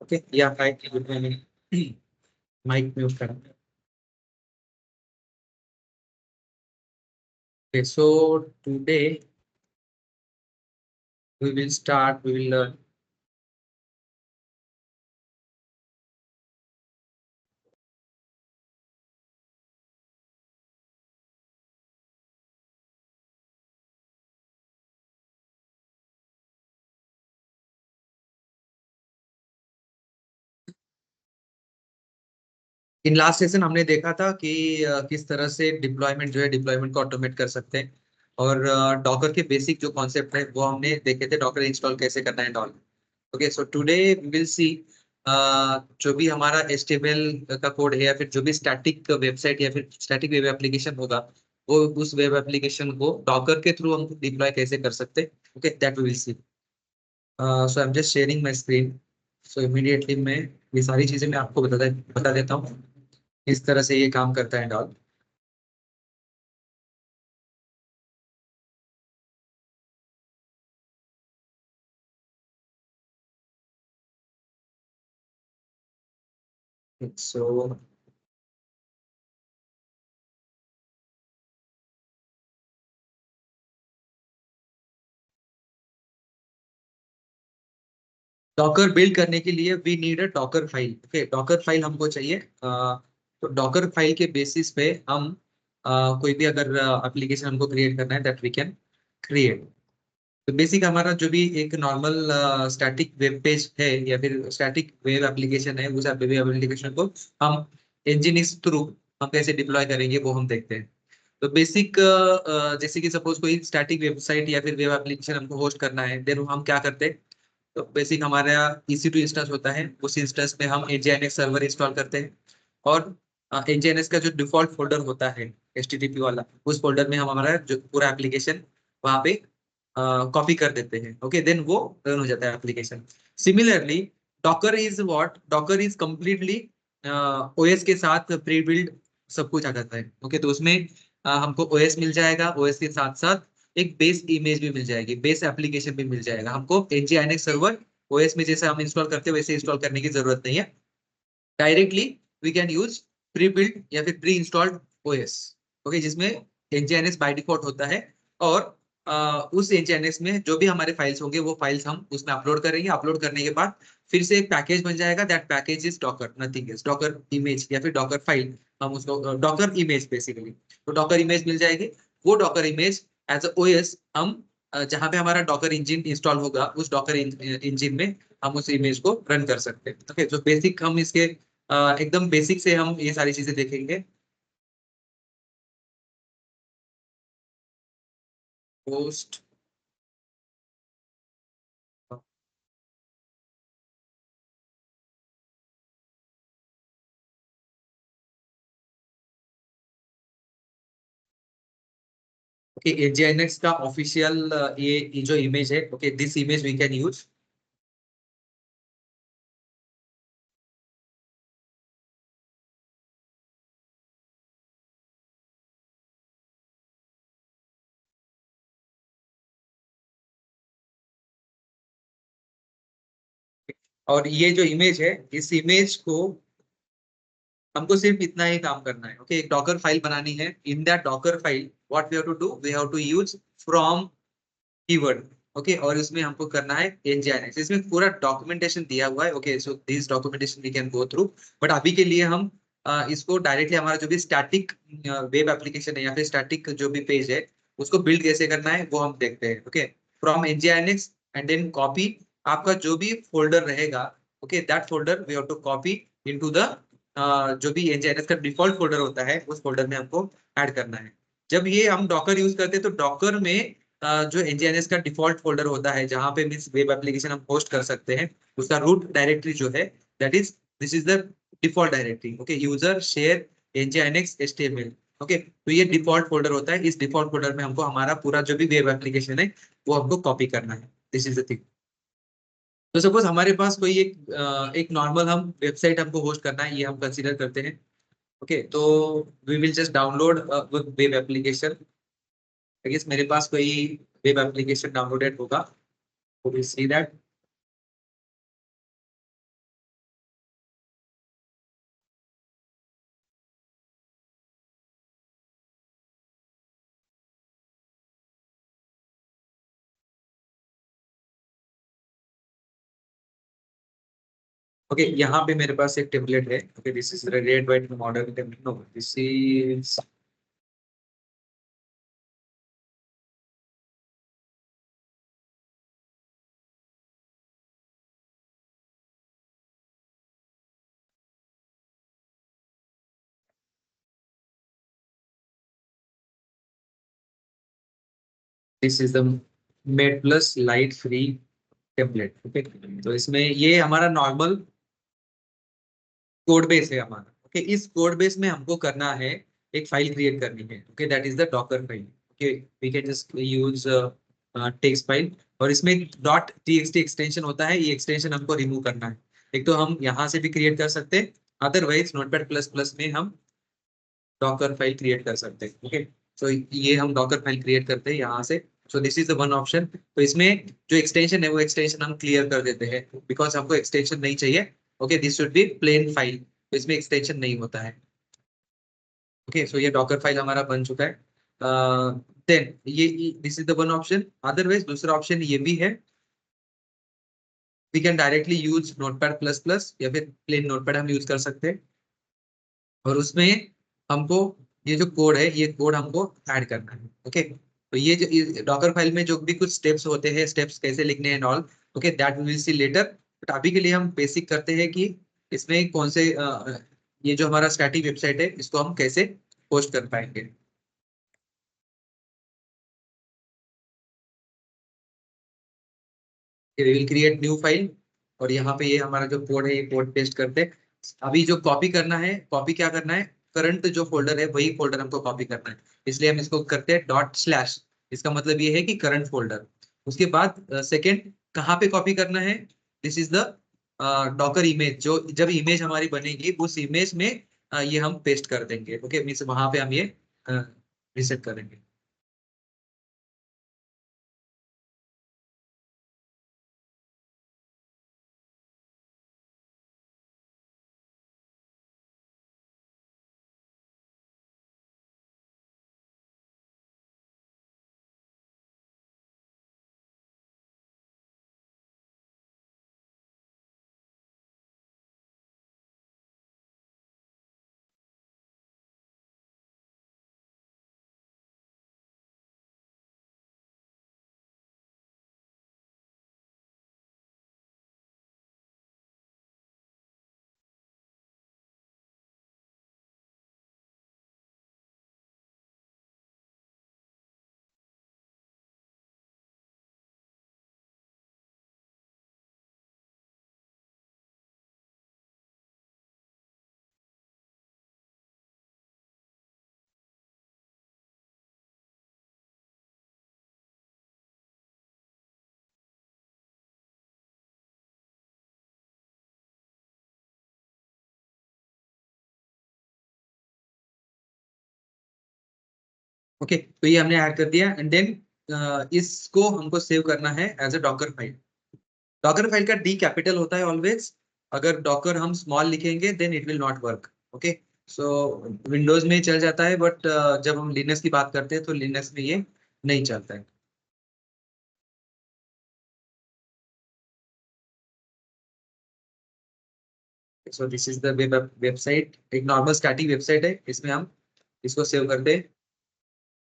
Okay, या मैंने mic mute करा। Okay, so today we will learn in last session हमने देखा था कि किस तरह से डिप्लॉयमेंट जो है डिप्लॉयमेंट को ऑटोमेट कर सकते हैं। और डॉकर के बेसिक जो कॉन्सेप्ट है वो हमने देखे थे, डॉकर इंस्टॉल कैसे करना है डॉल। Okay, so today we will see जो भी हमारा HTML का कोड है या फिर जो भी स्टैटिक वेबसाइट या फिर स्टैटिक वेब एप्लीकेशन होगा, वो उस वेब एप्लीकेशन को डॉकर के थ्रू हम डिप्लॉय कैसे कर सकते हैं। Okay, that we will see. So I am just sharing my screen. So immediately मैं ये सारी चीजें मैं आपको बता देता हूँ किस तरह से ये काम करता है डॉल। सो डॉकर बिल्ड करने के लिए we need a Docker file. Okay, Docker file हमको चाहिए। तो डॉकर फाइल के बेसिस पे हम कोई भी अगर एप्लीकेशन हमको क्रिएट करना है दैट वी कैन क्रिएट। तो बेसिक हमारा जो भी एक नॉर्मल स्टैटिक वेब पेज है या फिर स्टैटिक वेब एप्लीकेशन है, उस वेब एप्लीकेशन को हम nginx थ्रू हम कैसे डिप्लॉय करेंगे वो हम देखते हैं। तो बेसिक जैसे कि सपोज कोई स्टैटिक वेबसाइट या फिर वेब एप्लीकेशन हमको होस्ट करना है, देन हम क्या करते हैं। तो बेसिक हमारा EC2 इंस्टेंस होता है, उस इंस्टेंस में हम nginx सर्वर इंस्टॉल करते हैं। और nginx का जो डिफॉल्ट फोल्डर होता है HTTP वाला, उस फोल्डर में हम हमारा जो पूरा एप्लीकेशन वहाँ पे कॉपी कर देते हैं। ओके, देन वो रन हो जाता है application. Similarly Docker is completely OS के साथ प्री बिल्ड सब कुछ आ जाता है। ओके, तो उसमें हमको ओएस मिल जाएगा, ओएस के साथ साथ एक बेस इमेज भी मिल जाएगी, बेस एप्लीकेशन भी मिल जाएगा। हमको nginx सर्वर ओएस में जैसे हम इंस्टॉल करते हैं वैसे इंस्टॉल करने की जरूरत नहीं है। Directly we can use pre build या फिर प्री इंस्टॉल्ड ओएस। ओके, जिसमें nginx बाय डिफॉल्ट होता है। और उस nginx में जो भी हमारे फाइल्स होंगे वो फाइल्स हम उसमें अपलोड करेंगे। अपलोड करने के बाद फिर से एक पैकेज बन जाएगा, that package is Docker, nothing is Docker image या फिर डॉकर फाइल। हम उसको डॉकर इमेज बेसिकली, तो डॉकर इमेज मिल जाएगी। वो Docker image as a OS हम जहाँ पे हमारा डॉकर इंजिन इंस्टॉल होगा उस डॉकर इंजिन में हम उस इमेज को रन कर सकते हैं। ओके, तो बेसिक हम इसके एकदम बेसिक से हम ये सारी चीजें देखेंगे। पोस्ट ओके, nginx का ऑफिशियल ये जो इमेज है, okay, this image we can use. और ये जो इमेज है, इस इमेज को हमको सिर्फ इतना ही काम करना है। ओके, एक डॉकर फाइल बनानी है। In that Docker file what we have to do, we have to use from keyword. Okay, और इसमें हमको करना है nginx। इसमें पूरा डॉक्यूमेंटेशन दिया हुआ है। Okay, so this documentation we can go through. But अभी के लिए हम इसको डायरेक्टली हमारा जो भी स्टैटिक वेब एप्लीकेशन है या फिर स्टैटिक जो भी पेज है उसको बिल्ड कैसे करना है वो हम देखते हैं। Okay, from nginx and then copy आपका जो भी फोल्डर रहेगा। Okay, that folder we have to copy into the जो भी nginx का डिफॉल्ट फोल्डर होता है उस फोल्डर में हमको ऐड करना है। जब ये हम डॉकर यूज करते हैं तो डॉकर में जो nginx का डिफॉल्ट फोल्डर होता है जहां पे मीन्स वेब एप्लीकेशन हम होस्ट कर सकते हैं, उसका रूट डायरेक्टरी जो है that is this is the default directory. Okay, user share nginx html। Okay, तो ये डिफॉल्ट फोल्डर होता है। इस डिफॉल्ट फोल्डर में हमको हमारा पूरा जो भी वेब एप्लीकेशन है वो हमको कॉपी करना है। This is the thing. तो सपोज हमारे पास कोई एक नॉर्मल हम वेबसाइट हमको होस्ट करना है, ये हम कंसीडर करते हैं। ओके, तो we will just download web application. I guess मेरे पास कोई वेब एप्लीकेशन डाउनलोडेड होगा, we will see that। Okay, यहाँ पे मेरे पास एक टेम्पलेट है। Okay, this is red white model template, no this is this is the made plus light free template. Okay, तो इसमें ये हमारा नॉर्मल कोड बेस है हमारा। ओके, इस कोड बेस में हमको करना है, एक फाइल क्रिएट करनी है। Okay, that is the Docker file. Okay, we can just use text file, और इसमें डॉट टीएक्सटी एक्सटेंशन होता है, ये एक्सटेंशन हमको रिमूव करना है। एक तो हम यहाँ से भी क्रिएट कर सकते हैं, अदरवाइज नोटपैड प्लस प्लस में हम डॉकर फाइल क्रिएट कर सकते हैं। ओके, सो ये हम डॉकर फाइल क्रिएट करते हैं यहाँ से। सो this is the one option. तो इसमें जो एक्सटेंशन है वो एक्सटेंशन हम क्लियर कर देते हैं, बिकॉज हमको एक्सटेंशन नहीं चाहिए। Okay, this should be plain file, तो इसमें एक्सटेंशन नहीं होता है। ओके, सो ये डॉकर फाइल हमारा बन चुका है। देन ये this is the one option. Otherwise दूसरा ऑप्शन ये भी है, we can directly use Notepad plus plus, या फिर प्लेन नोटपैड हम यूज कर सकते हैं। और उसमें हमको ये जो कोड है, ये कोड हमको ऐड करना है। ओके, तो ये जो डॉकर फाइल में जो भी कुछ स्टेप्स होते हैं, स्टेप्स कैसे लिखने हैं all, okay, that we will see later. But अभी के लिए हम बेसिक करते हैं कि इसमें कौन से ये जो हमारा स्टैटिक वेबसाइट है, इसको हम कैसे पोस्ट कर पाएंगे। We will create new file, और यहाँ पे ये हमारा जो कोड है, ये कोड पेस्ट करते हैं। अभी जो कॉपी करना है, कॉपी क्या करना है, करंट जो फोल्डर है वही फोल्डर हमको कॉपी करना है। इसलिए हम इसको करते हैं डॉट स्लैश। इसका मतलब ये है कि करंट फोल्डर। उसके बाद सेकेंड कहाँ पे कॉपी करना है, this is the Docker image. जो जब इमेज हमारी बनेगी उस इमेज में ये हम पेस्ट कर देंगे। ओके, मीन्स वहां पे हम ये रिसेट करेंगे। ओके, तो ये हमने ऐड कर दिया, एंड देन इसको हमको सेव करना है as a Docker file. Docker file का डी कैपिटल होता है ऑलवेज। अगर डॉकर हम स्मॉल लिखेंगे then it will not work. Okay, so Windows में चल जाता है, बट जब हम लिनक्स की बात करते हैं तो लिनक्स में ये नहीं चलता है। So this is the website, एक नॉर्मल स्टैटिक वेबसाइट है, इसमें हम इसको सेव करते हैं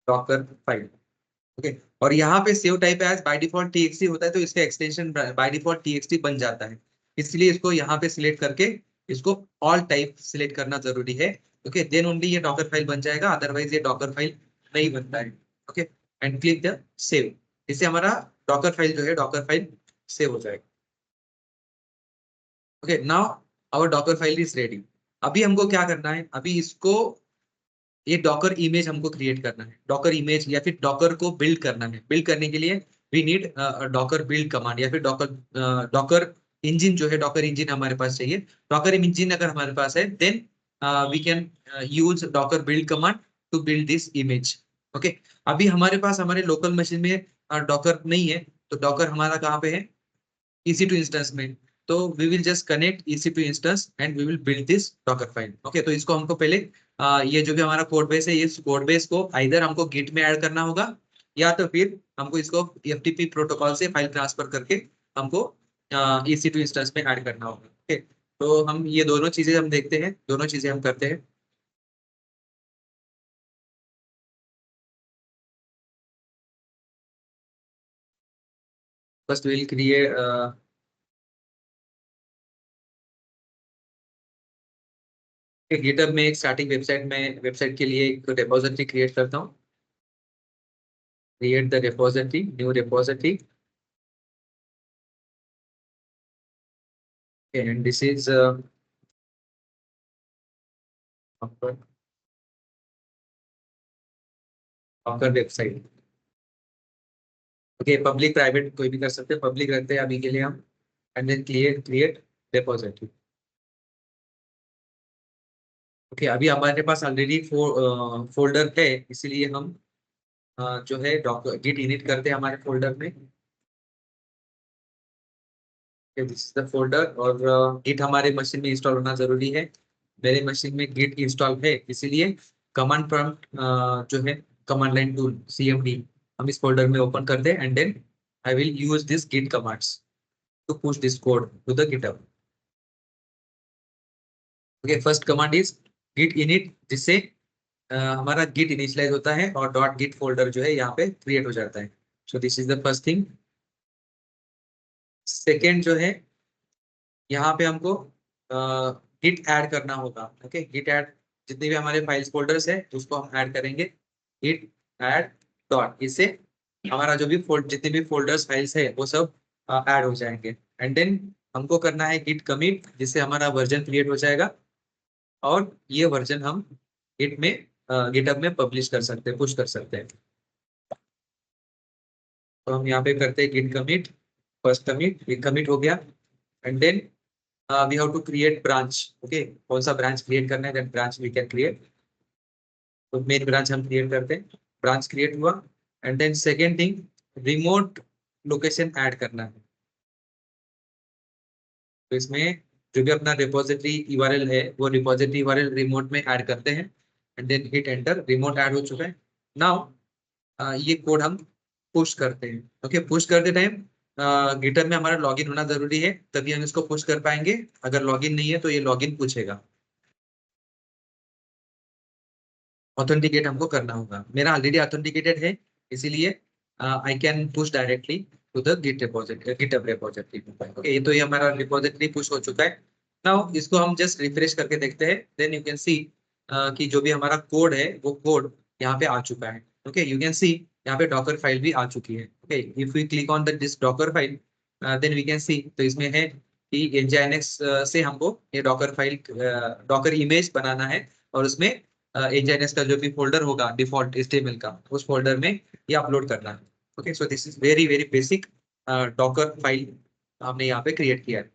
डॉकर फाइल। ओके, और यहाँ पे save type as by default TXT होता है, तो इसका एक्सटेंशन बाय डिफॉल्ट टीएक्सटी बन जाता है। इसलिए इसको यहाँ पे सिलेक्ट करके इसको ऑल टाइप सिलेक्ट करना जरूरी है। ओके, देन ओनली ये डॉकर फाइल बन जाएगा, अदरवाइज ये डॉकर फाइल नहीं बनता है। Okay, and click the save. इससे हमारा डॉकर फाइल जो है, डॉकर फाइल सेव हो जाएगा। Okay, now our Docker file is ready. अभी हमको क्या करना है, अभी इसको ये डॉकर इमेज हमको क्रिएट करना है, डॉकर इमेज, या फिर डॉकर को बिल्ड करना है। बिल्ड करने के लिए we need Docker build command, या फिर डॉकर डॉकर इंजन जो है, डॉकर इंजन हमारे पास चाहिए। डॉकर इंजन अगर हमारे पास है then we can use Docker build command to build this image. Okay, अभी हमारे पास हमारे लोकल मशीन में डॉकर नहीं है, तो डॉकर हमारा कहाँ पे है, EC2 इंस्टेंस में। तो we will just connect EC2 instance and we will build this Docker file. Okay, तो इसको हमको पहले ये जो भी हमारा कोड बेस है, इस कोड बेस को आइदर हमको गिट में ऐड करना होगा, या तो फिर हमको इसको FTP प्रोटोकॉल से फाइल ट्रांसफर करके हमको EC2 इंस्टेंस में ऐड करना होगा। ओके, तो हम ये दोनों चीजें हम देखते हैं, दोनों चीजें हम करते हैं। फर्स्ट विल क्रिएट, गिटहब में एक स्टार्टिंग वेबसाइट में, वेबसाइट के लिए एक रिपोजिटरी क्रिएट करता हूँ। Create the repository, new repository, and this is Docker website. Okay, public private कोई भी कर सकते हैं, पब्लिक रखते हैं अभी के लिए हम। And then create create repository. Okay, अभी हमारे पास ऑलरेडी फोल्डर है, इसीलिए हम जो है डॉकर गिट इनिट करते हैं हमारे फोल्डर में। दिस इज द फोल्डर, और गिट हमारे मशीन में इंस्टॉल होना जरूरी है। मेरे मशीन में गिट इंस्टॉल है, इसीलिए कमांड प्रॉम्प्ट जो है, कमांड लाइन टूल CMD, हम इस फोल्डर में ओपन करते हैं। And then I will use this git commands to push this code to the GitHub. Okay, first command is git init, जिससे हमारा गिट इनिशियलाइज होता है और डॉट गिट फोल्डर जो है यहाँ पे क्रिएट हो जाता है। So this is the first thing. Second जो है, यहाँ पे हमको गिट ऐड करना होगा। ओके, गिट ऐड, जितने भी हमारे फाइल्स फोल्डर्स है उसको हम ऐड करेंगे। गिट ऐड डॉट, इससे हमारा जो भी जितने भी फोल्डर्स फाइल्स है वो सब ऐड हो जाएंगे। एंड देन हमको करना है गिट कमिट, जिससे हमारा वर्जन क्रिएट हो जाएगा, और ये वर्जन हम गिट में गिटहब में पब्लिश कर सकते हैं, पुश कर सकते हैं। तो हम यहाँ पे करते हैं git commit, first commit, git commit हो गया। And then we have to create branch. Okay, कौन सा ब्रांच क्रिएट करना है, that branch we can create. तो मेन ब्रांच हम क्रिएट करते हैं, ब्रांच क्रिएट हुआ। And then second thing, remote location add करना है। तो इसमें जो भी अपना रिपोजिटरी यूआरएल है, वो रिपोजिटरी यूआरएल रिमोट में ऐड करते हैं। And then hit enter, remote add हो चुका है। नाउ ये कोड हम पुश करते हैं। ओके, पुश करते टाइम गिटहब में हमारा लॉगिन होना जरूरी है, तभी हम इसको पुश कर पाएंगे। अगर लॉगिन नहीं है तो ये लॉगिन पूछेगा, ऑथेंटिकेट हमको करना होगा। मेरा ऑलरेडी ऑथेंटिकेटेड है, इसीलिए I can push directly to the git repository, GitHub repository. Okay, ये तो ये हमारा रिपोजिटरी पुश हो चुका है। नाउ इसको हम जस्ट रिफ्रेश करके देखते हैं, देन यू कैन सी कि जो भी हमारा कोड है वो कोड यहाँ पे आ चुका है। ओके, यू कैन सी यहाँ पे डॉकर फाइल भी आ चुकी है। Okay, if we click on the this Docker file, then we can see, तो इसमें है कि nginx से हमको ये डॉकर फाइल, डॉकर इमेज बनाना है, और उसमें nginx का जो भी फोल्डर होगा डिफॉल्ट HTML का, उस फोल्डर में ये अपलोड करना है। Okay, so this is very very basic Docker file हमने यहाँ पे क्रिएट किया है।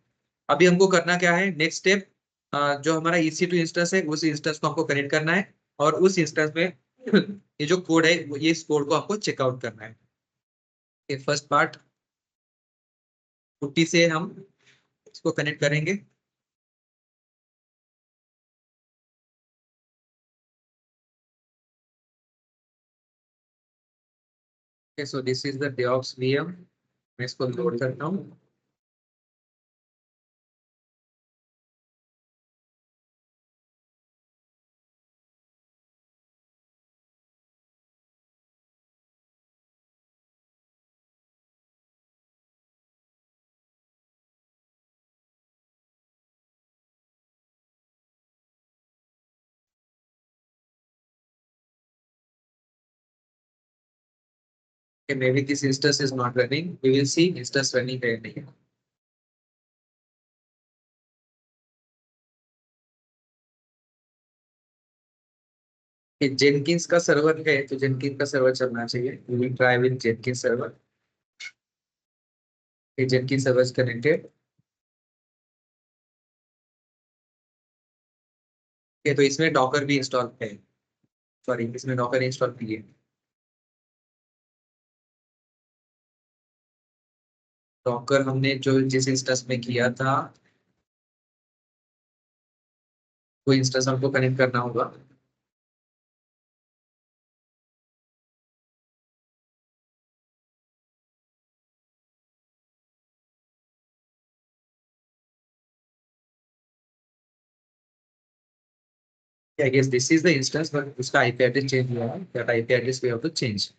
अभी हमको करना क्या है, नेक्स्ट स्टेप, जो हमारा EC2 इंस्टेंस है, उस इंस्टेंस को हमको कनेक्ट करना है, और उस इंस्टेंस में ये जो कोड है ये इस कोड को हमको चेकआउट करना है। ये फर्स्ट पार्ट, पुट्टी से हम इसको कनेक्ट करेंगे। सो this is the DevOps VM, मैं इसको लोड करता हूँ। Okay, maybe this instance is not running. We will see instance running है या नहीं। ये जेनकिंस का सर्वर है, तो जेनकिंस का सर्वर चलना चाहिए। We will try with Jenkins server. ये जेनकिंस सर्वर कनेक्टेड है, तो इसमें डॉकर भी इंस्टॉल है। सॉरी, इसमें डॉकर इंस्टॉल की है। डॉकर हमने जो जिस इंस्टेंस में किया था, वो इंस्टेंस हमको कनेक्ट करना होगा। I guess this is the instance, but उसका IP address change हुआ है. That IP address we have to change.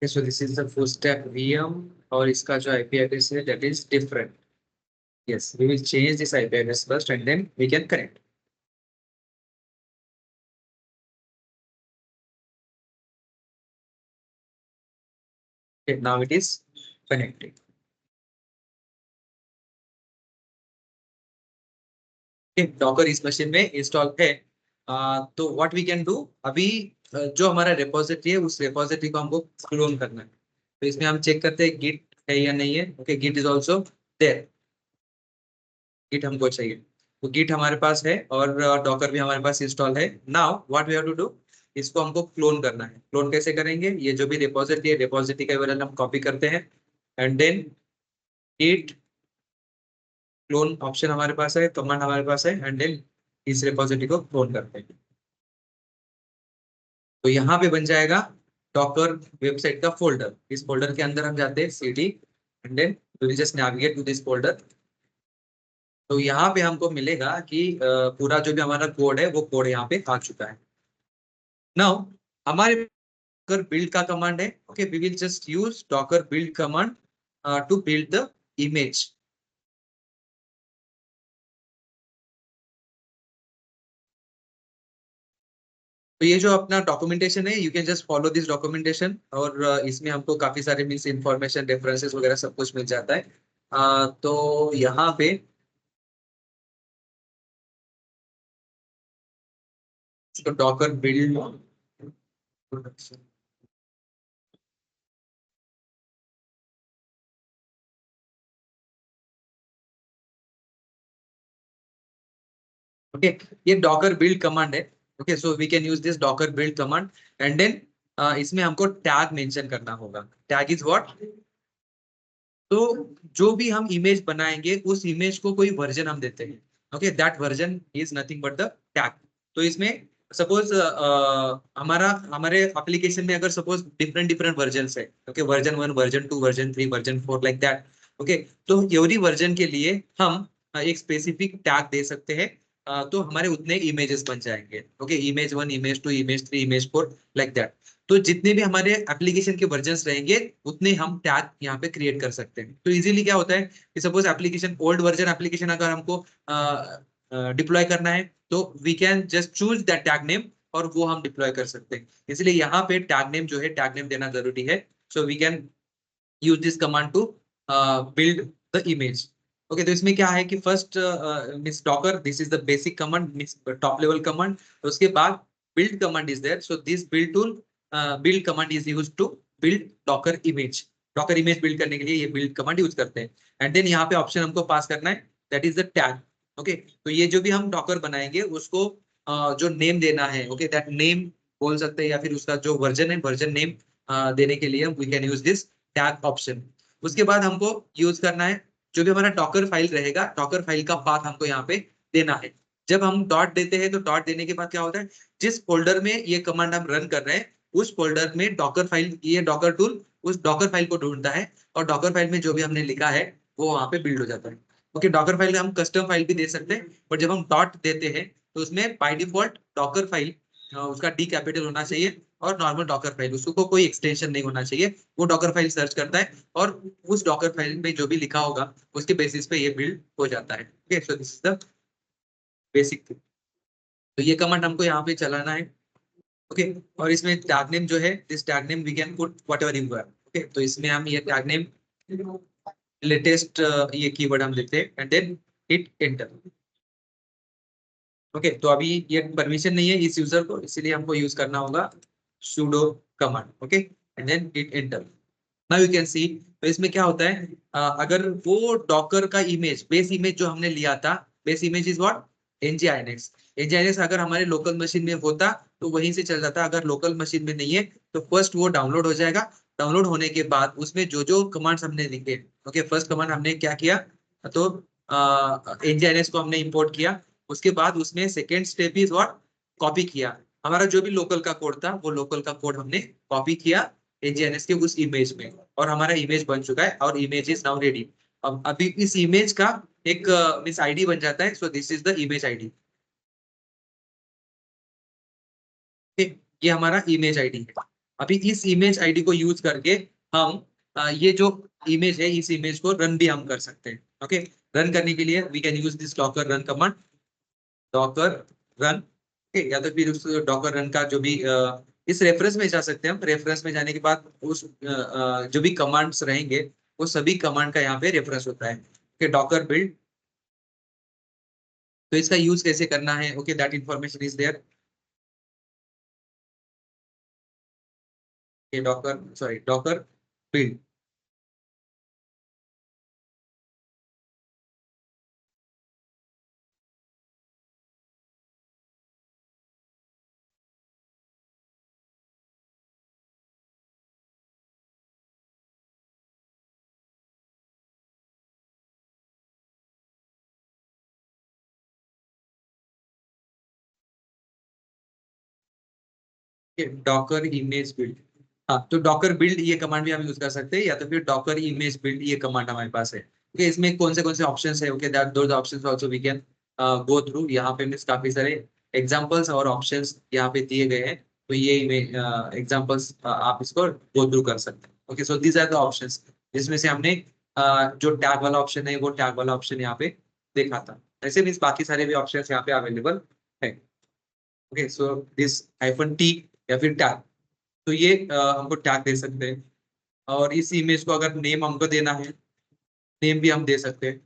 Okay, so this is the full stack VM और इसका जो IP address है that is different. Yes, we will change this IP address first and then we can connect. Okay, now it is connected. Okay, Docker इस machine में install है. तो what we can do अभी, जो हमारा repository है उस रिपोजिटरी को हमको क्लोन करना है. तो इसमें हम चेक करते हैं गिट है या नहीं है. Okay, git is also there. Git हमको चाहिए, तो गिट हमारे पास है और डॉकर भी हमारे पास इंस्टॉल है. Now what we have to do, इसको हमको क्लोन करना है. क्लोन कैसे करेंगे, ये जो भी रिपोजिटरी है रिपोजिटरी का URL हम कॉपी करते हैं and then git clone option हमारे पास है, कमांड हमारे पास है एंड देन इस रिपोजिटरी को क्लोन करते हैं. तो यहाँ पे बन जाएगा डॉकर वेबसाइट का फोल्डर. इस फोल्डर के अंदर हम जाते हैं cd and then we will just navigate to this folder. तो यहाँ पे हमको मिलेगा कि पूरा जो भी हमारा कोड है वो कोड यहाँ पे आ चुका है. नाउ हमारे डॉकर बिल्ड का कमांड है. Okay, we will just use Docker build command to build the image. तो ये जो अपना डॉक्यूमेंटेशन है you can just follow this documentation और इसमें हमको काफी सारे मीन्स इंफॉर्मेशन रेफरेंसेस वगैरह सब कुछ मिल जाता है. तो यहाँ पे तो डॉकर बिल्ड ओके, ये डॉकर बिल्ड कमांड है. Okay, so we can use this Docker build command and then इसमें हमको टैग मेंशन करना होगा. टैग इज व्हाट, तो जो भी हम इमेज बनाएंगे उस इमेज को कोई वर्जन हम देते हैं. Okay, that version is nothing but the tag. तो इसमें सपोज हमारा हमारे एप्लीकेशन में अगर सपोज डिफरेंट डिफरेंट वर्जन है. Okay, version 1, version 2, version 3, version 4 like that. Okay, तो एवरी वर्जन के लिए हम एक स्पेसिफिक टैग दे सकते हैं. तो हमारे उतने इमेजेस बन जाएंगे. Okay, image 1, image 2, image 3, image 4 like that. तो जितने भी हमारे एप्लीकेशन के वर्जन्स रहेंगे उतने हम टैग यहाँ पे क्रिएट कर सकते हैं. तो इजीली क्या होता है कि suppose application old version application अगर हमको डिप्लॉय करना है तो we can just choose that tag name और वो हम डिप्लॉय कर सकते हैं. इसलिए यहाँ पे टैग नेम जो है टैग नेम देना जरूरी है. So we can use this command to build the image. Okay, तो इसमें क्या है कि first means Docker this is the basic command means top level command. उसके बाद build command is there. So this build tool build command is use to build Docker image. Docker image build करने के लिए ये build command use करते हैं. And then यहाँ पे ऑप्शन हमको पास करना है that is the tag. Okay, तो ये जो भी हम डॉकर बनाएंगे उसको जो नेम देना है. ओके, दैट नेम बोल सकते हैं या फिर उसका जो वर्जन है वर्जन नेम देने के लिए we can use this tag option. उसके बाद हमको यूज करना है जो भी हमारा डॉकर फाइल रहेगा, डॉकर फाइल का पाथ हमको यहाँ पे देना है. जब हम डॉट देते हैं तो डॉट देने के बाद क्या होता है, जिस फोल्डर में ये कमांड हम रन कर रहे हैं उस फोल्डर में डॉकर फाइल, ये डॉकर टूल उस डॉकर फाइल को ढूंढता है और डॉकर फाइल में जो भी हमने लिखा है वो वहां पे बिल्ड हो जाता है. ओके, डॉकर फाइल हम कस्टम फाइल भी दे सकते हैं बट जब हम डॉट देते हैं तो उसमें बाय डिफॉल्ट डॉकर फाइल उसका डी कैपिटल होना चाहिए और नॉर्मल डॉकर फाइल, उसको कोई एक्सटेंशन नहीं होना चाहिए। वो डॉकर फाइल सर्च करता है और उस डॉकर फाइल में जो भी लिखा होगा उसके बेसिस पे ये बिल्ड हो जाता है। Okay, so this is the basic thing. तो ये कमांड हमको यहाँ पे चलाना है। ओके, और इसमें टैग नेम जो है, this tag name we can put whatever you want. Okay, तो इसमें हम ये टैग नेम लेटेस्ट ये कीवर्ड हम देते हैं and then hit enter. Okay, तो अभी ये परमिशन नहीं है इस यूजर को, इसीलिए हमको यूज करना होगा sudo command. Okay, and then hit enter. Now you can see, तो इसमें क्या होता है, अगर वो डॉकर का इमेज, बेस इमेज जो हमने लिया था, base image is what, nginx। nginx अगर हमारे लोकल मशीन में होता तो वहीं से चल जाता, अगर लोकल मशीन में नहीं है तो फर्स्ट वो डाउनलोड हो जाएगा। डाउनलोड होने के बाद उसमें जो जो कमांड्स हमने लिखे, ओके, फर्स्ट कमांड हमने क्या किया, तो nginx को हमने इंपोर्ट किया। उसके बाद उसमें second step is what, copy किया। हमारा जो भी लोकल का कोड था वो लोकल का कोड हमने कॉपी किया nginx के उस इमेज में, और हमारा इमेज बन चुका है और इमेज इज नाउ रेडी। अब अभी इस इमेज का एक मिस आईडी बन जाता है, so this is the image ID. ये हमारा इमेज आईडी है। अभी इस इमेज आईडी को यूज करके हम ये जो इमेज है इस इमेज को रन भी हम कर सकते हैं। ओके, रन करने के लिए we can use this Docker run command, Docker run. या तो फिर उस डॉकर रन का जो भी इस रेफरेंस में जा सकते हैं हम। रेफरेंस में जाने के बाद उस जो भी कमांड्स रहेंगे वो सभी कमांड का यहाँ पे रेफरेंस होता है। ओके, डॉकर बिल्ड, तो इसका यूज कैसे करना है, okay, that information is there. Docker, sorry, Docker build. Docker image build, हाँ, तो डॉकर बिल्ड ये कमांड भी हम यूज कर सकते हैं, या तो फिर डॉकर इमेज बिल्ड ये कमांड हमारे पास है। ओके, इसमें कौन से ऑप्शंस है, okay, that those options also we can go through. यहाँ पे मीन्स काफी सारे एग्जांपल्स और ऑप्शंस यहाँ पे दिए गए हैं, तो ये एग्जांपल्स आप इसको गो थ्रू कर सकते हैं। Okay, so these are the options, जिसमें से हमने जो टैग वाला ऑप्शन है वो टैग वाला ऑप्शन यहाँ पे देखा था। ऐसे मीन्स बाकी सारे भी ऑप्शंस यहाँ पे अवेलेबल है। Okay, so this hyphen T या फिर टैग, तो ये हमको टैग दे सकते हैं। और इस इमेज को अगर नेम हमको देना है, नेम भी हम दे सकते हैं।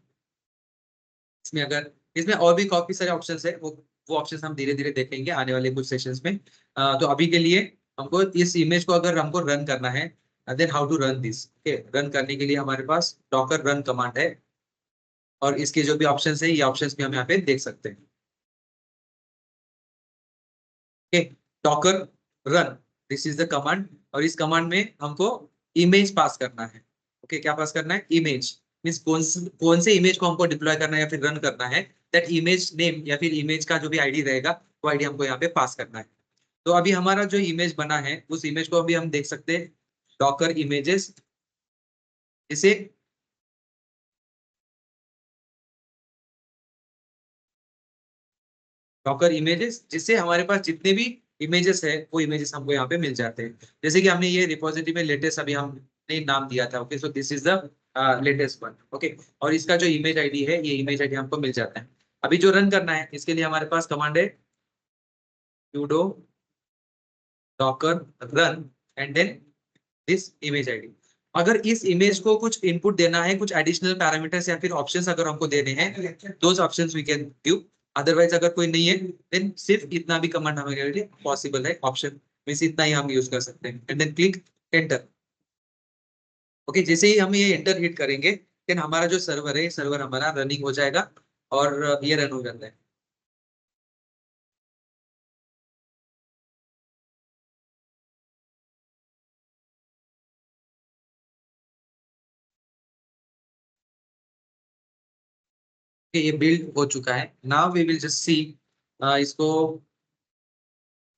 इसमें अगर, इसमें और भी काफी सारे ऑप्शंस है, वो ऑप्शंस हम धीरे धीरे देखेंगे आने वाले कुछ सेशंस में। तो अभी के लिए हमको इस इमेज को अगर हमको रन करना है, then how to run this. Okay, run करने के लिए हमारे पास डॉकर रन कमांड है, और इसके जो भी ऑप्शंस है ये ऑप्शंस भी हम यहाँ पे देख सकते हैं। Okay, Docker run, this is the command, और इस कमांड में हमको इमेज पास करना है। ओके, क्या पास करना है, इमेज, मीन्स कौन से इमेज को हमको डिप्लॉय करना है या फिर रन करना है, दैट इमेज नेम या फिर इमेज का जो भी आईडी रहेगा वो आईडी हमको यहाँ पे पास करना है। तो अभी हमारा जो इमेज बना है उस इमेज को अभी हम देख सकते हैं, डॉकर इमेजेस, इसे डॉकर इमेजेस, जिससे हमारे पास जितने भी इमेजेस है वो इमेजेस हमको यहाँ पे मिल जाते हैं। जैसे कि हमने ये रिपोजिटरी में लेटेस्ट अभी हमने नाम दिया था। Okay, so this is the latest one. Okay, और इसका जो इमेज आईडी है ये इमेज आईडी हमको मिल जाता है। अभी जो रन करना है इसके लिए हमारे पास कमांड है sudo docker run and then this image ID. अगर इस इमेज को कुछ इनपुट देना है, कुछ एडिशनल पैरामीटर्स या फिर ऑप्शंस अगर हमको देने हैं, those options we can give. Otherwise अगर कोई नहीं है देन सिर्फ इतना भी कमांड हमारे लिए पॉसिबल है, ऑप्शन मींस इतना ही हम यूज कर सकते हैं, and then click enter. Okay, जैसे ही हम ये एंटर हिट करेंगे देन हमारा जो सर्वर है, सर्वर हमारा रनिंग हो जाएगा और ये रन हो जाता है। ये बिल्ड हो चुका है। Now we will just see इसको,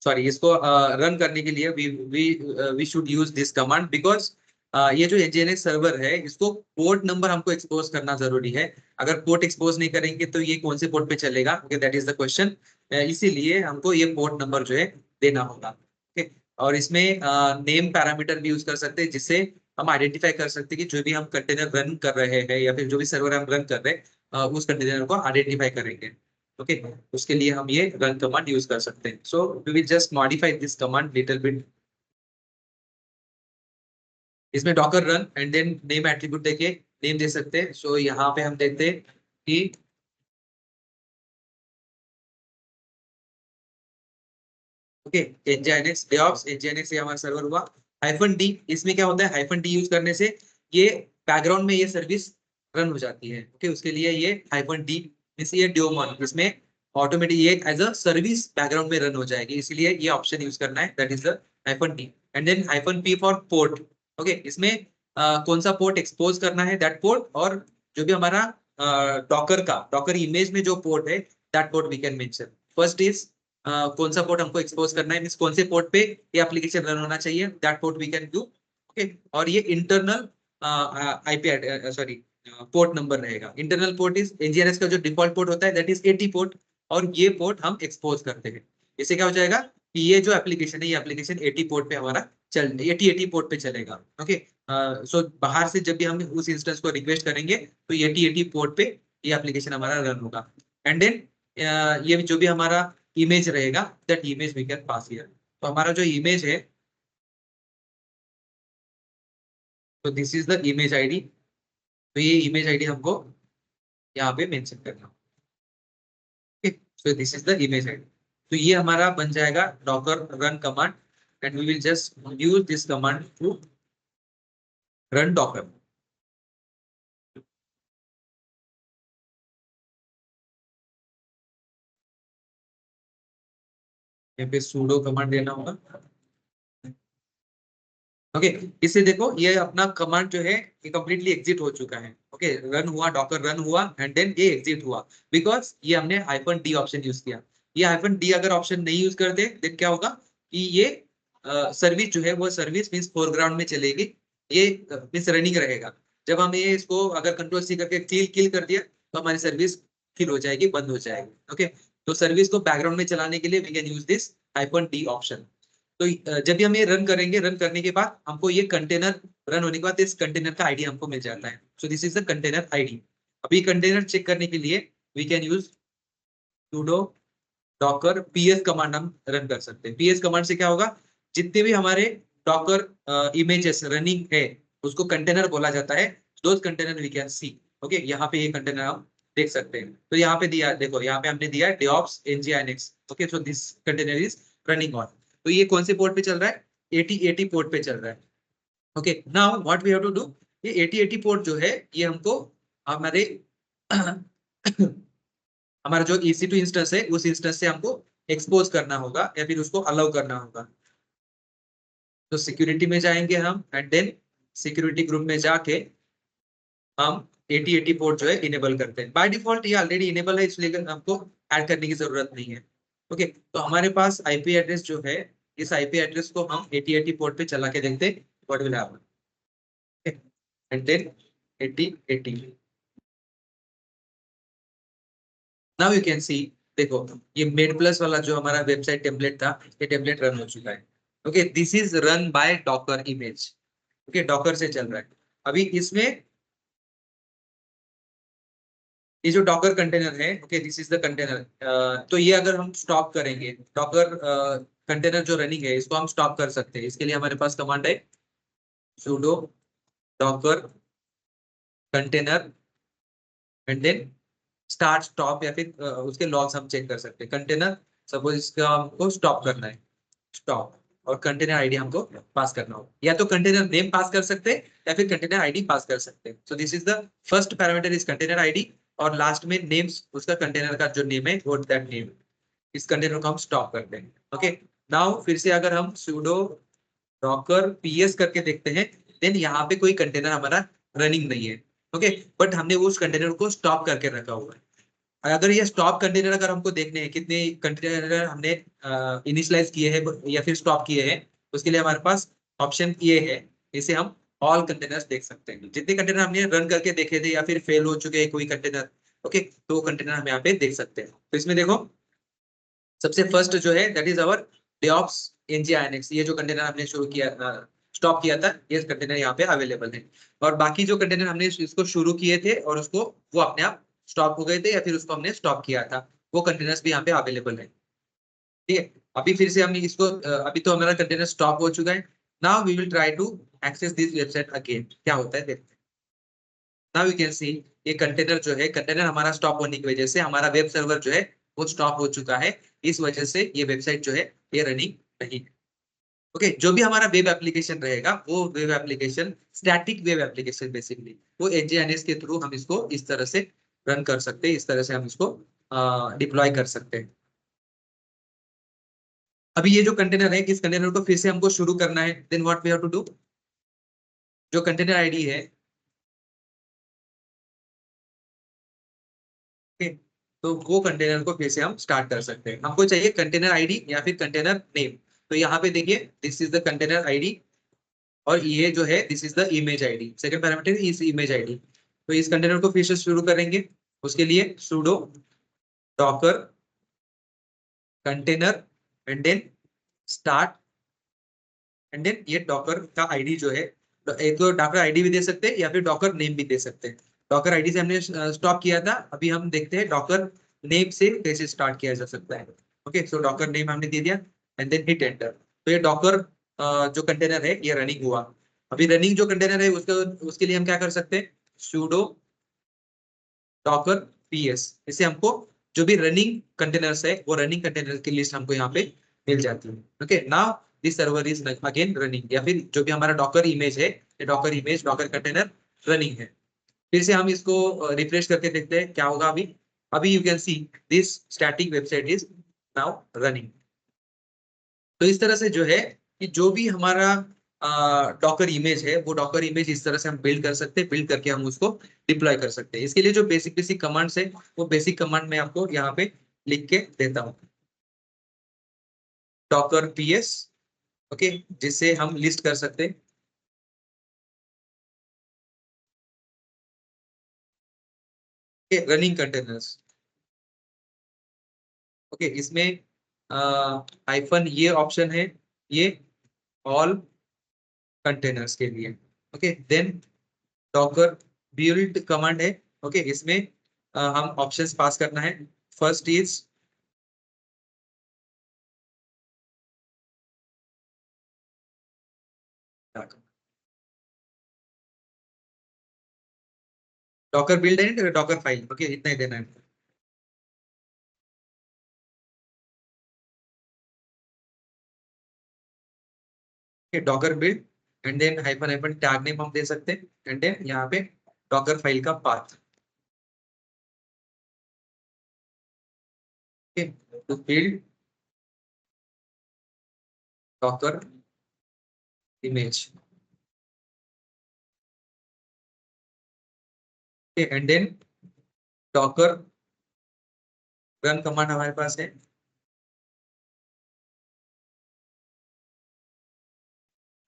सॉरी, इसको रन करने के लिए we should use this command, because ये जो nginx सर्वर है इसको पोर्ट नंबर हमको एक्सपोज करना जरूरी है। अगर पोर्ट एक्सपोज नहीं करेंगे तो ये कौन से पोर्ट पे चलेगा, okay, that is the question. इसीलिए हमको ये पोर्ट नंबर जो है देना होगा। ओके, और इसमें नेम पैरामीटर भी यूज कर सकते हैं, जिससे हम आइडेंटिफाई कर सकते हैं कि जो भी हम कंटेनर रन कर रहे हैं या फिर जो भी सर्वर हम रन कर रहे हैं उस कंटेनर को आइडेंटिफाई करेंगे। ओके, उसके लिए हम ये रन कमांड यूज कर सकते हैं। So we will just modify this command little bit. इसमें docker run and then name attribute देके नेम दे सकते हैं। सो यहाँ पे हम देखते हैं कि ओके, nginx deops nginx ये हमारा सर्वर हुआ। -d, इसमें क्या होता है, -d यूज करने से ये बैकग्राउंड में ये सर्विस रन हो जाती है। ओके, उसके लिए ये -d मींस ये daemon, इसमें ऑटोमेटिक ये एज अ सर्विस बैकग्राउंड में रन हो जाएगी, इसलिए ये ऑप्शन यूज करना है, that is the -d। And then -p for port. Okay, इसमें कौन सा पोर्ट एक्सपोज करना है, दैट पोर्ट, और जो भी हमारा डॉकर इमेज में जो पोर्ट है that port we can mention. First is कौन सा पोर्ट हमको एक्सपोज करना है, मींस कौन से पोर्ट पे ये एप्लीकेशन रन होना चाहिए, that port we can do. Okay, और ये internal IP sorry port number रहेगा। इंटरनल पोर्ट इज एनजीआरएस का जो डिफॉल्ट पोर्ट होता है दैट इज 80 पोर्ट, और ये पोर्ट हम एक्सपोज करते हैं। इससे क्या हो जाएगा कि ये जो एप्लीकेशन है ये एप्लीकेशन 80 पोर्ट पे हमारा 80 पोर्ट पे चलेगा। ओके, सो बाहर से जब भी हम उस इंस्टेंस को रिक्वेस्ट करेंगे तो 80 पोर्ट पे ये एप्लीकेशन हमारा रन होगा। एंड देन ये जो भी हमारा इमेज रहेगा that image we can pass here. तो हमारा जो इमेज है, तो this is the image ID. तो ये इमेज आईडी हमको यहाँ पे मेंशन करना। Okay, so this is the image ID. तो ये हमारा बन जाएगा Docker run command, and we will just use this command to run Docker. यहाँ पे sudo कमांड देना होगा। ओके, इससे देखो ये अपना कमांड जो है ये कंप्लीटली एग्जिट हो चुका है। ओके, रन हुआ, डॉकर रन हुआ, एंड देन ये एग्जिट हुआ, बिकॉज ये हमने -d ऑप्शन यूज किया। ये -d अगर ऑप्शन नहीं यूज करते देन क्या होगा कि ये सर्विस जो है वो सर्विस मींस फोरग्राउंड में चलेगी, ये मींस रनिंग रहेगा। जब हम ये इसको अगर कंट्रोल सी करके किल किल कर दिया तो हमारी सर्विस किल हो जाएगी, बंद हो जाएगी। ओके, तो सर्विस को बैकग्राउंड में चलाने के लिए we can use this -d option. तो जब भी हम ये रन करेंगे, रन करने के बाद हमको ये कंटेनर रन होने के बाद इस कंटेनर का आईडी हमको मिल जाता है। So this is the container ID. अभी कंटेनर चेक करने के लिए we can use sudo docker ps command हम रन कर सकते हैं। ps कमांड से क्या होगा, जितने भी हमारे डॉकर इमेजेस रनिंग है उसको कंटेनर बोला जाता है। Those container we can see. Okay, यहाँ पे ये कंटेनर हम देख सकते हैं। तो यहाँ पे दिया, देखो यहाँ पे हमने दिया deops nginx। Okay, so this container is running on. तो ये कौन से पोर्ट पे चल रहा है, 8080 पोर्ट पे चल रहा है। Okay, now what we have to do, ये 8080 पोर्ट जो है ये हमको हमारे हमारा जो EC2 इंस्टेंस है उस इंस्टेंस से हमको एक्सपोज करना होगा या फिर उसको अलाउ करना होगा। तो सिक्योरिटी में जाएंगे हम, एंड देन सिक्योरिटी ग्रुप में जाके हम 8080 पोर्ट जो है इनेबल करते हैं। बाय डिफॉल्ट ये ऑलरेडी इनेबल है, इसलिए हमको ऐड करने की जरूरत नहीं है। ओके, तो हमारे पास आईपी एड्रेस जो है, इस आईपी एड्रेस को हम 8080 पोर्ट पे चला के देखते हैं what will happen. And then 8080 now you can see, देखो ये मेड प्लस वाला जो हमारा वेबसाइट टेम्पलेट था, ये टेम्पलेट रन हो चुका है। Okay, this is run by Docker image. Okay, Docker से चल रहा है। अभी इसमें ये जो डॉकर कंटेनर है, okay this is the container. तो ये अगर हम स्टॉप करेंगे डॉकर कंटेनर जो रनिंग है इसको हम स्टॉप कर सकते हैं। इसके लिए हमारे पास कमांड है sudo docker container and then start stop, या फिर उसके लॉग्स हम चेक कर सकते हैं। कंटेनर सपोज इसका हमको स्टॉप करना है, स्टॉप, और कंटेनर आईडी हमको पास करना हो, या तो कंटेनर नेम पास कर सकते हैं या फिर कंटेनर आईडी पास कर सकते हैं। सो this is the first parameter is container ID, और लास्ट में नेम्स उसका कंटेनर का जो नेम है वो दैट नेम, इस कंटेनर को हम स्टॉप करते हैं। ओके, नाउ फिर से अगर हम sudo docker ps करके देखते हैं देन यहाँ पे कोई कंटेनर हमारा रनिंग नहीं है। ओके, बट हमने उस कंटेनर को स्टॉप करके रखा हुआ है। अगर ये स्टॉप कंटेनर अगर हमको देखने हैं कितने कंटेनर हमने इनिशियलाइज किए हैं या फिर स्टॉप किए हैं, उसके लिए हमारे पास ऑप्शन ये है, इसे हम ऑल कंटेनर्स देख सकते हैं। जितने कंटेनर हमने रन करके देखे थे या फिर फेल हो चुके हैं कोई कंटेनर, ओके, तो वो कंटेनर हम यहाँ पे देख सकते हैं। तो इसमें देखो सबसे फर्स्ट जो है दैट इज अवर डेऑप्स nginx, ये जो कंटेनर हमने शुरू किया, स्टॉप किया था, ये कंटेनर यहाँ पे अवेलेबल है। और बाकी जो कंटेनर हमने इसको शुरू किए थे और उसको वो अपने आप स्टॉप हो गए थे या फिर उसको हमने स्टॉप किया था, वो कंटेनर्स भी यहाँ पे अवेलेबल है। ठीक है, अभी फिर से हम इसको अभी तो हमारा कंटेनर स्टॉप हो चुका है। Now we will try to access this website again, क्या होता है देखते हैं। नाउ यू कैन सी, ये कंटेनर जो है, कंटेनर हमारा स्टॉप होने की वजह से हमारा वेब सर्वर जो है वो स्टॉप हो चुका है। इस वजह से ये वेबसाइट जो है ये रनिंग नहीं है। ओके, जो भी हमारा वेब एप्लीकेशन रहेगा वो web application, static web application basically, वो nginx के थ्रू हम इसको इस तरह से रन कर सकते हैं, इस तरह से हम इसको डिप्लॉय कर सकते हैं। अभी ये जो कंटेनर है, इस कंटेनर को फिर से हमको शुरू करना है, then what we have to do, जो कंटेनर आईडी है, okay, तो वो कंटेनर को फिर से हम स्टार्ट कर सकते हैं। हमको चाहिए कंटेनर आईडी या फिर कंटेनर नेम। तो यहाँ पे देखिए, this is the container ID और ये जो है this is the image ID, second parameter is image ID. तो इस कंटेनर को फिर से शुरू करेंगे, उसके लिए sudo docker container and then start, and then ये डॉकर का आईडी जो है, एक तो डॉकर आईडी भी दे सकते हैं या फिर डॉकर नेम भी दे सकते हैं। डॉकर आईडी से हमने स्टॉप किया था, अभी हम देखते हैं डॉकर नेम से कैसे स्टार्ट किया जा सकता है। ओके, सो डॉकर नेम हमने दे दिया एंड देन हिट एंटर। तो ये डॉकर जो कंटेनर है ये रनिंग हुआ। अभी रनिंग जो कंटेनर है उसके उसके लिए हम क्या कर सकते हैं, sudo डॉकर पीएस, इससे हमको जो भी रनिंग कंटेनर्स है वो रनिंग कंटेनर की लिस्ट हमको यहाँ पे मिल जाती है। Okay, now this server is again running, या फिर जो भी हमारा डॉकर इमेज है, Docker image Docker container running है। फिर से हम इसको रिफ्रेश करके देखते हैं क्या होगा। अभी अभी you can see this static website is now running. तो इस तरह से जो है कि जो भी हमारा डॉकर इमेज है वो डॉकर इमेज इस तरह से हम बिल्ड कर सकते हैं, बिल्ड करके हम उसको डिप्लॉय कर सकते हैं। इसके लिए जो बेसिक बेसिक कमांड्स है वो बेसिक कमांड मैं आपको यहाँ पे लिख के देता हूँ। डॉकर पीएस, ओके, जिससे हम लिस्ट कर सकते हैं रनिंग कंटेनर्स। ओके, इसमें हाइफन ये ऑप्शन है, ये ऑल कंटेनर्स के लिए। Okay, then Docker build command है। ओके, इसमें हम ऑप्शंस पास करना है। First is Docker build and Docker file, okay, इतना ही देना है। Docker build and then hyphen hyphen tag name हम दे सकते हैं, एंड देन यहाँ पे डॉकर फाइल का path. Okay, to build Docker image, and then Docker run command हमारे पास है।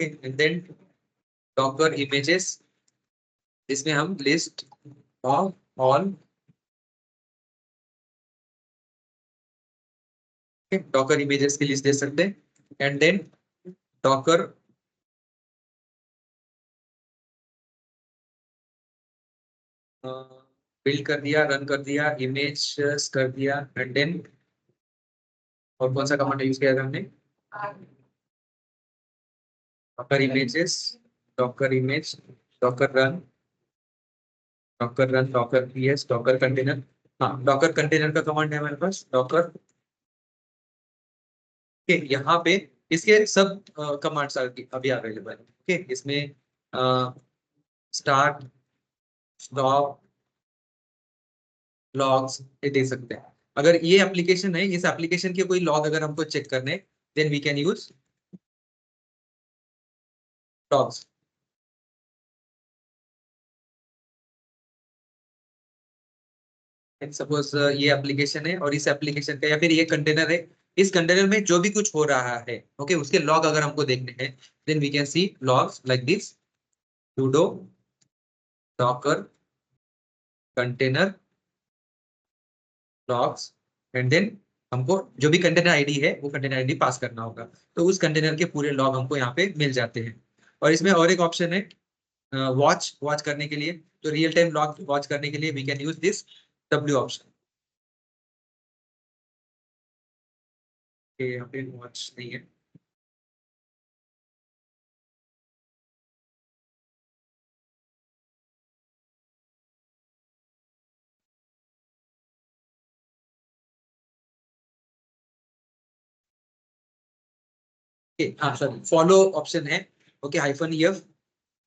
एंड देन डॉकर इमेजेस, इसमें हम list of all Docker images की लिस्ट दे सकते हैं, एंड देन डॉकर बिल्ड कर दिया, रन कर दिया, इमेज कर दिया, एंड देन और कौन सा कमांड यूज किया था हमने, Docker images, Docker image, Docker run, Docker run, Docker PS, Docker container. हाँ, डॉकर कंटेनर का कमांड है हमारे पास, डॉकर के यहाँ पे इसके सब कमांड्स अभी अवेलेबल है। ओके, इसमें स्टार्ट, स्टॉप, लॉग्स ये दे सकते हैं। अगर ये एप्लीकेशन है, इस एप्लीकेशन के कोई लॉग अगर हमको चेक करने, then we can use logs. Suppose ये एप्लीकेशन है और इस एप्लीकेशन का या फिर ये कंटेनर है, इस कंटेनर में जो भी कुछ हो रहा है, ओके, उसके लॉग अगर हमको देखने हैं, then we can see logs like this, sudo docker container logs, and then हमको जो भी कंटेनर आईडी है वो कंटेनर आईडी पास करना होगा, तो उस कंटेनर के पूरे लॉग हमको यहाँ पे मिल जाते हैं। और इसमें और एक ऑप्शन है वॉच वॉच करने के लिए, तो रियल टाइम लॉग वॉच करने के लिए we can use this W option. यहाँ पे वॉच नहीं है। हाँ सर, फॉलो ऑप्शन है। Okay, -F।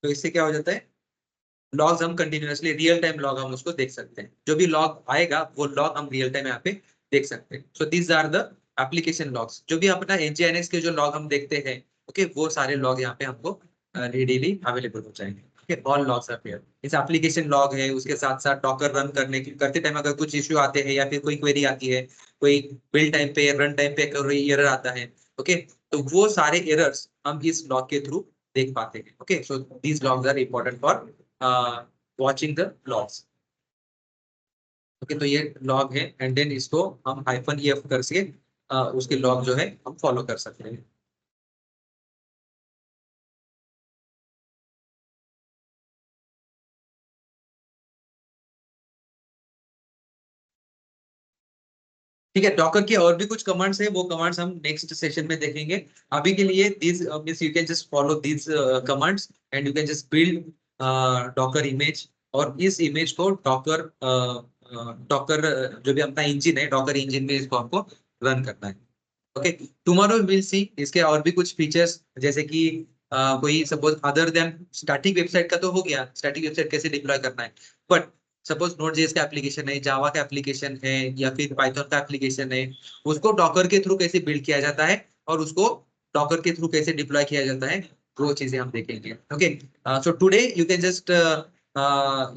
तो इससे क्या हो जाता है, लॉग्स हम कंटिन्यूअसली रियल टाइम लॉग हम उसको देख सकते हैं, जो भी लॉग आएगा वो लॉग हम रियल टाइम यहाँ पे देख सकते हैं। So these are the application logs, जो भी अपना NGINX के जो लॉग हम देखते हैं, ओके, वो सारे लॉग यहाँ पे हमको रेडीली अवेलेबल हो जाएंगे। Okay, all logs are there. इस एप्लीकेशन लॉग है, उसके साथ साथ डॉकर रन करते टाइम अगर कुछ इश्यू आते हैं या फिर कोई क्वेरी आती है, कोई बिल्ड टाइम पे रन टाइम पे कोई एरर आता है, ओके, तो वो सारे एरर्स हम इस लॉग के थ्रू देख पाते हैं। Okay, so these logs are important for watching the logs. Okay, तो ये लॉग है, एंड देन इसको हम -F करके उसके लॉग जो है हम फॉलो कर सकते हैं। ठीक है, डॉकर के और भी कुछ कमांड्स है, वो कमांड्स हम नेक्स्ट सेशन में देखेंगे। अभी के लिए this means you can just follow this commands and you can just build Docker image, और इस इमेज को डॉकर डॉकर जो भी अपना इंजन है, डॉकर इंजन में इसको आपको रन करना है। ओके, टुमारो विल सी इसके और भी कुछ फीचर्स, जैसे कि कोई suppose other than static website का तो हो गया, स्टैटिक वेबसाइट कैसे डिप्लॉय करना है, बट सपोज नोड जेएस का एप्लीकेशन है, जावा का एप्लीकेशन है, या फिर पाइथन का एप्लीकेशन है, उसको डॉकर के थ्रू कैसे बिल्ड किया जाता है और उसको डॉकर के थ्रू कैसे डिप्लॉय किया जाता है, वो चीजें हम देखेंगे। Okay, so today you can just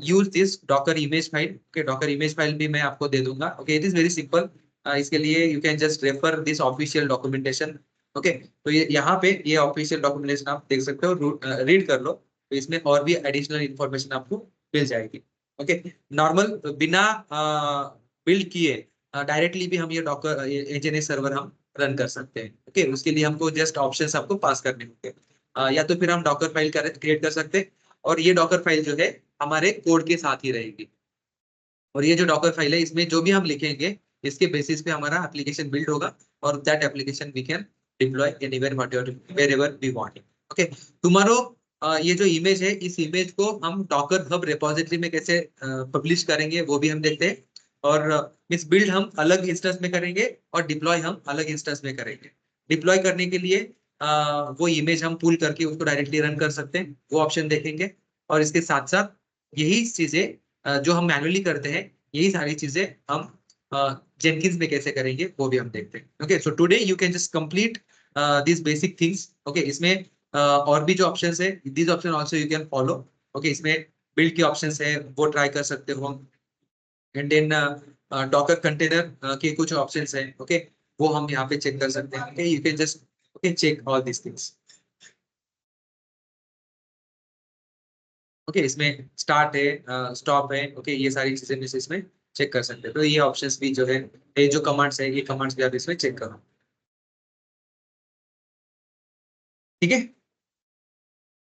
use this Docker image file. Okay, Docker image file भी मैं आपको दे दूंगा। Okay, it is very simple. इसके लिए you can just refer this official documentation. Okay, तो ये यहाँ पे ये ऑफिशियल डॉक्यूमेंटेशन आप देख सकते हो, रीड कर लो, तो इसमें और भी एडिशनल इंफॉर्मेशन आपको मिल जाएगी। ओके, नॉर्मल बिना बिल्ड किए डायरेक्टली भी हम ये डॉकर एचएनएस सर्वर हम रन कर सकते हैं। ओके, उसके लिए हमको जस्ट ऑप्शंस आपको पास करने होंगे। या तो फिर हम डॉकर फाइल क्रिएट कर सकते हैं, और ये डॉकर फाइल जो है हमारे कोड के साथ ही रहेगी। और ये जो डॉकर फाइल है, इसमें जो भी हम लिखेंगे, इसके बेसिस पे हमारा एप्लीकेशन बिल्ड होगा, और that application we can deploy anywhere wherever we want. Okay, tomorrow ये जो इमेज है, इस इमेज को हम डॉकर हब रिपोजिटरी में कैसे पब्लिश करेंगे वो भी हम देखते हैं। और इस बिल्ड हम अलग इंस्टेंस में करेंगे, और डिप्लॉय हम अलग इंस्टेंस में करेंगे। डिप्लॉय करने के लिए वो इमेज हम पुल करके उसको डायरेक्टली रन कर सकते हैं, वो ऑप्शन देखेंगे। और इसके साथ साथ यही चीजें जो हम मैनुअली करते हैं, यही सारी चीजें हम जेनकिंस में कैसे करेंगे वो भी हम देखते हैं। Okay, so today you can just complete this basic things. Okay, इसमें और भी जो ऑप्शंस है, this option also you can follow. Okay, इसमें बिल्ड के ऑप्शंस है, वो ट्राई कर सकते हो। एंड देन डॉकर कंटेनर के कुछ ऑप्शंस है, ओके, वो हम यहाँ पे चेक कर सकते हैं। Okay, you can just okay check all this things. Okay, इसमें स्टार्ट है, स्टॉप है, ओके, ये सारी चीजें भी इसमें चेक कर सकते हैं। तो ये ऑप्शंस भी जो है, ये जो कमांड्स है, ये कमांड्स भी आप इसमें चेक करो। ठीक है,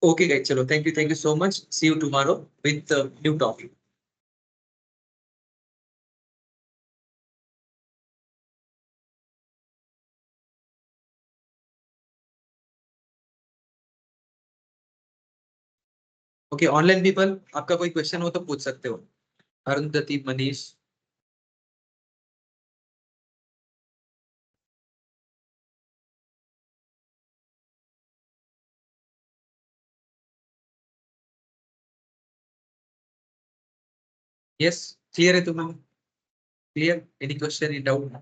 ओके गाइस, चलो, thank you so much, see you tomorrow with new topic. Okay, online people, आपका कोई क्वेश्चन हो तो पूछ सकते हो। अरुंधति, मनीष। यस, क्लियर है तुम्हें? Clear, any question, any doubt?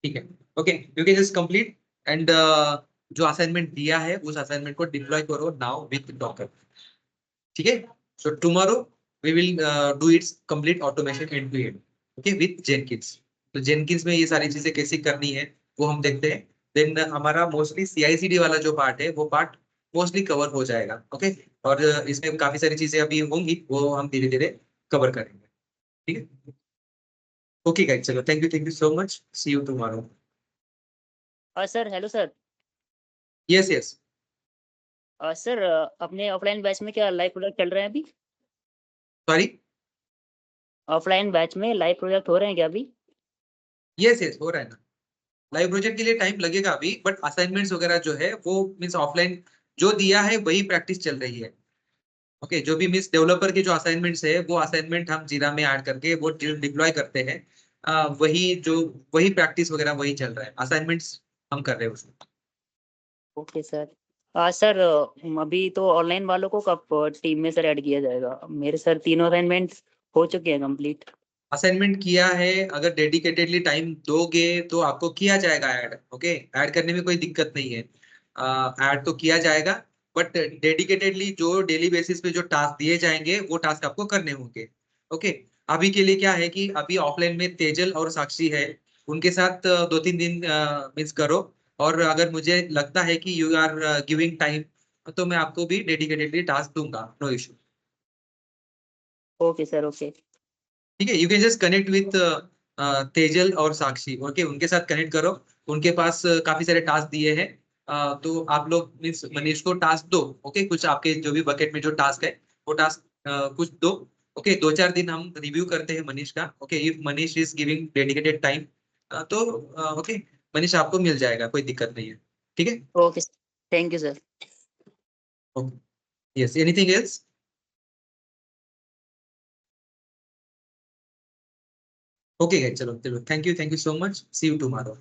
ठीक है, okay, you can just complete, and जो असाइनमेंट दिया है उस असाइनमेंट को डिप्लॉय करो नाउ विथ डॉकर। ठीक है, so tomorrow we will do it's complete automation end to end, okay, with Jenkins. तो जेनकिंस में ये सारी चीजें कैसे करनी है वो हम देखते हैं। देन हमारा मोस्टली CI/CD वाला जो पार्ट है, वो पार्ट मोस्टली कवर हो जाएगा। ओके, और इसमें काफी सारी चीजें अभी होंगी, वो हम धीरे धीरे कवर करेंगे। ठीक है। ओके गाइस, चलो thank you so much, see you tomorrow. Sir hello sir. Yes yes. Sir अपने ऑफलाइन बैच में क्या लाइव प्रोजेक्ट चल रहे हैं अभी? सॉरी। ऑफलाइन बैच में लाइव प्रोजेक्ट हो रहे हैं क्या अभी? यस यस, हो रहा है ना। लाइव प्रोजेक्ट के लिए टाइम लगेगा अभी, बट असाइनमेंट्स वगैरह जो है वो मीन्स ऑफलाइन जो दिया है वही प्रैक्टिस चल रही है। ओके, जो भी मीन्स डेवलपर के जो असाइनमेंट्स है वो असाइनमेंट हम जीरा में ऐड करके वो डिप्लॉय करते हैं। वही प्रैक्टिस वगैरह वही चल रहा है, असाइनमेंट्स हम कर रहे हैं उसमें। Okay sir. सर अभी तो ऑनलाइन वालों को कब टीम में सर ऐड किया जाएगा? मेरे सर तीनों असाइनमेंट्स हो चुके हैं कंप्लीट। असाइनमेंट किया है, अगर डेडिकेटेडली टाइम दोगे तो आपको किया जाएगा ऐड। ओके, ऐड करने में कोई दिक्कत नहीं है, ऐड तो किया जाएगा। बट डेडिकेटेडली जो डेली बेसिस पे जो टास्क दिए जाएंगे वो टास्क आपको करने होंगे। ओके, अभी के लिए क्या है कि अभी ऑफलाइन में तेजल और साक्षी है, उनके साथ 2-3 दिन मिस करो। और अगर मुझे लगता है कि यू आर गिविंग टाइम, तो मैं आपको भी डेडिकेटेडली टास्क दूंगा, no issue. Okay sir okay. ठीक है, you can just connect with Tejal और साक्षी। ओके, उनके साथ कनेक्ट करो। उनके पास काफी सारे टास्क दिए हैं। तो आप लोग मीन्स मनीष को टास्क दो। ओके, कुछ आपके जो भी बकेट में जो टास्क है वो टास्क कुछ दो। ओके, 2-4 दिन हम रिव्यू करते हैं मनीष का। Okay, if Manish is giving dedicated time, तो ओके, मनीष आपको मिल जाएगा, कोई दिक्कत नहीं है। ठीक है। Okay thank you sir. Okay, yes, anything else? Okay, चलो चलो, thank you so much, see you tomorrow.